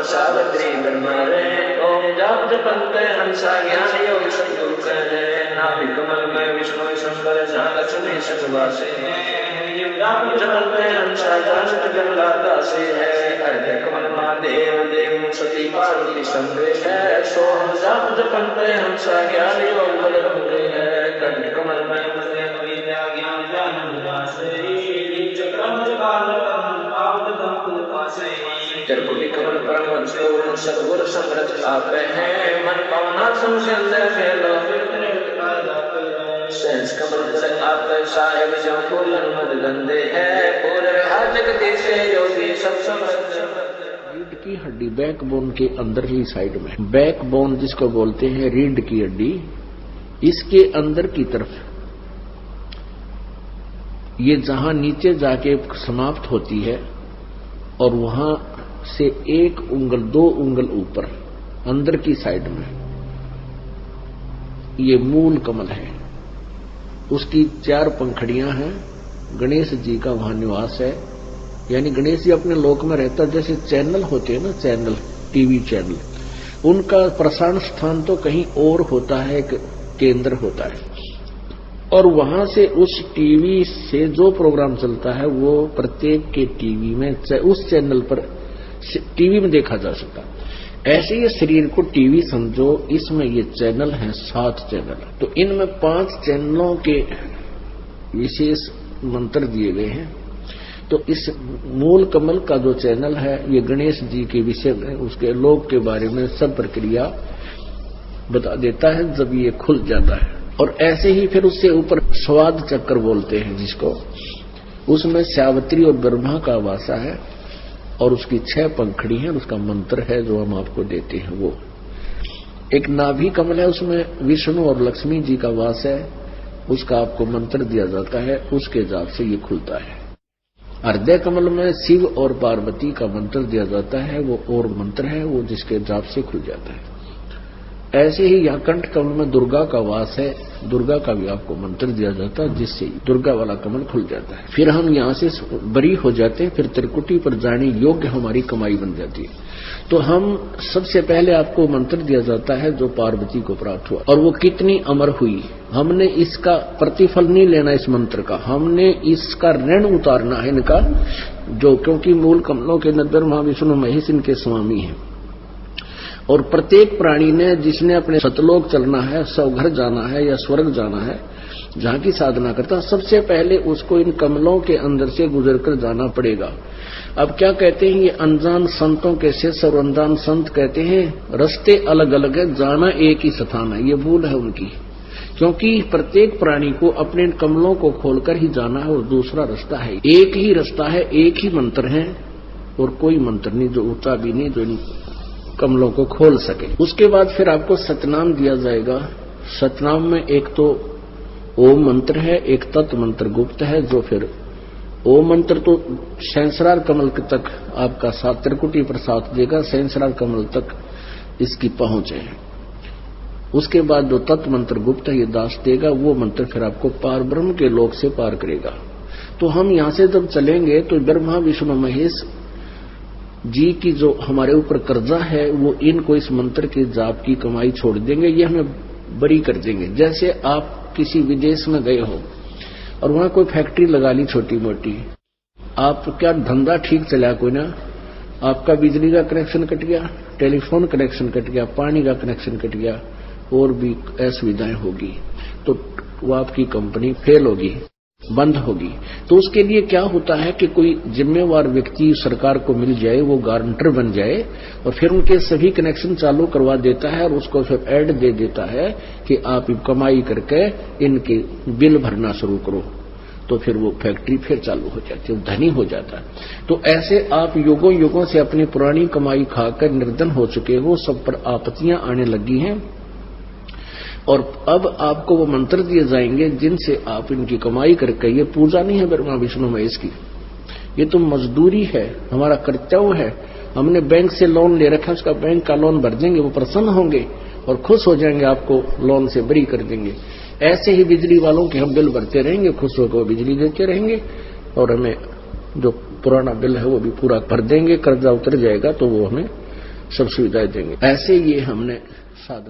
सावित्री ब्रह्मरे ओम जाप जपन्ते हंसा ज्ञान योग संयोग करे नाभि कमल में विष्णु शंकर जहाँ लक्ष्मी सचवासे जाप जपन्ते हंसा जानत गंगा दासे है हृदय कमल महादेव देव सती पार्वती संगे है सोहम जाप जपन्ते हंसा ज्ञान योग बल भंगे है कंठ कमल में विद्या ज्ञान जानन दासे चक्रम काल त्रिपुटी कमल परम सदगुरु समृत आपे हैं मन पावना संसंदे फेलो सहज कमल पर आपे साहेब जंफूलन मद गंदे है पूरे हाथ जगदीश योगी सब समृत। रीढ़ की हड्डी बैकबोन के अंदर ही साइड में, बैकबोन जिसको बोलते हैं रीढ़ की हड्डी, इसके अंदर की तरफ ये जहां नीचे जाके समाप्त होती है और वहां से 1 उंगल 2 उंगल ऊपर अंदर की साइड में ये मूल कमल है। उसकी 4 पंखड़ियां हैं। गणेश जी का वहां निवास है, यानी गणेश जी अपने लोक में रहता। जैसे चैनल होते हैं ना, चैनल, टीवी चैनल, उनका प्रसारण स्थान तो कहीं और होता है, एक केंद्र होता है, और वहां से उस टीवी से जो प्रोग्राम चलता है वो प्रत्येक के टीवी में, उस चैनल पर टीवी में देखा जा सकता। ऐसे ये शरीर को टीवी समझो, इसमें ये चैनल हैं 7 चैनल। तो इनमें 5 चैनलों के विशेष मंत्र दिए गए हैं। तो इस मूल कमल का जो चैनल है ये गणेश जी के विषय में, उसके लोक के बारे में सब प्रक्रिया बता देता है जब ये खुल जाता है। और ऐसे ही फिर उससे ऊपर स्वाद चक्र बोलते हैं जिसको, उसमें सावित्री और ब्रह्मा का वासा है और उसकी 6 पंखड़ी है, उसका मंत्र है जो हम आपको देते हैं। वो एक नाभि कमल है, उसमें विष्णु और लक्ष्मी जी का वास है, उसका आपको मंत्र दिया जाता है, उसके जाप से ये खुलता है। हृदय कमल में शिव और पार्वती का मंत्र दिया जाता है, वो और मंत्र है, वो जिसके जाप से खुल जाता है। ऐसे ही यहाँ कंठ कमल में दुर्गा का वास है, दुर्गा का भी आपको मंत्र दिया जाता है, जिससे दुर्गा वाला कमल खुल जाता है। फिर हम यहाँ से बरी हो जाते हैं, फिर त्रिकुटी पर जाने योग्य हमारी कमाई बन जाती है। तो हम सबसे पहले आपको मंत्र दिया जाता है जो पार्वती को प्राप्त हुआ, और वो कितनी अमर हुई। हमने इसका प्रतिफल नहीं लेना इस मंत्र का, हमने इसका ऋण उतारना है इनका, जो क्योंकि मूल कमलों के अंदर महाविष्णु महेश इनके स्वामी हैं। और प्रत्येक प्राणी ने, जिसने अपने सतलोक चलना है, स्वघर जाना है या स्वर्ग जाना है, जहां की साधना करता, सबसे पहले उसको इन कमलों के अंदर से गुजरकर जाना पड़ेगा। अब क्या कहते हैं ये अनजान संतों के शिष्य और अनजान संत कहते हैं रास्ते अलग अलग है, जाना एक ही स्थान है। ये भूल है उनकी, क्योंकि प्रत्येक प्राणी को अपने कमलों को खोलकर ही जाना है और दूसरा रास्ता है, एक ही रास्ता है, एक ही मंत्र है और कोई मंत्र नहीं जो ऊंचा भी नहीं जो इन कमलों को खोल सके। उसके बाद फिर आपको सतनाम दिया जाएगा। सतनाम में एक तो ओम मंत्र है, एक तत् मंत्र गुप्त है, जो फिर ओम मंत्र तो सहस्रार कमल तक आपका 7 त्रिकुटी पर साथ देगा, सहस्रार कमल तक इसकी पहुंच है। उसके बाद जो तत् मंत्र गुप्त है ये दास देगा, वो मंत्र फिर आपको पार ब्रह्म के लोक से पार करेगा। तो हम यहां से जब चलेंगे तो ब्रह्मा विष्णु महेश जी की जो हमारे ऊपर कर्जा है वो इनको इस मंत्र के जाप की कमाई छोड़ देंगे, ये हमें बरी कर देंगे। जैसे आप किसी विदेश में गए हो और वहां कोई फैक्ट्री लगा ली छोटी मोटी, आप क्या धंधा ठीक चला कोई ना, आपका बिजली का कनेक्शन कट गया, टेलीफोन कनेक्शन कट गया, पानी का कनेक्शन कट गया, और भी असुविधाएं होगी, तो वो आपकी कंपनी फेल होगी, बंद होगी। तो उसके लिए क्या होता है कि कोई जिम्मेवार व्यक्ति सरकार को मिल जाए, वो गारंटर बन जाए और फिर उनके सभी कनेक्शन चालू करवा देता है और उसको फिर ऐड दे देता है कि आप कमाई करके इनके बिल भरना शुरू करो, तो फिर वो फैक्ट्री फिर चालू हो जाती है, धनी हो जाता है। तो ऐसे आप युगों युगों से अपनी पुरानी कमाई खाकर निर्धन हो चुके हो, सब पर आपत्तियां आने लगी हैं, और अब आपको वो मंत्र दिए जाएंगे जिनसे आप इनकी कमाई करके, ये पूजा नहीं है ब्रह्मा विष्णु महेश की, ये तो मजदूरी है, हमारा कर्तव्य है। हमने बैंक से लोन ले रखा, उसका बैंक का लोन भर देंगे, वो प्रसन्न होंगे और खुश हो जाएंगे, आपको लोन से बरी कर देंगे। ऐसे ही बिजली वालों के हम बिल भरते रहेंगे, खुश होकर बिजली देते रहेंगे और हमें जो पुराना बिल है वो भी पूरा भर देंगे। कर्जा उतर जाएगा तो वो हमें सब सुविधाएं देंगे। ऐसे ये हमने साधन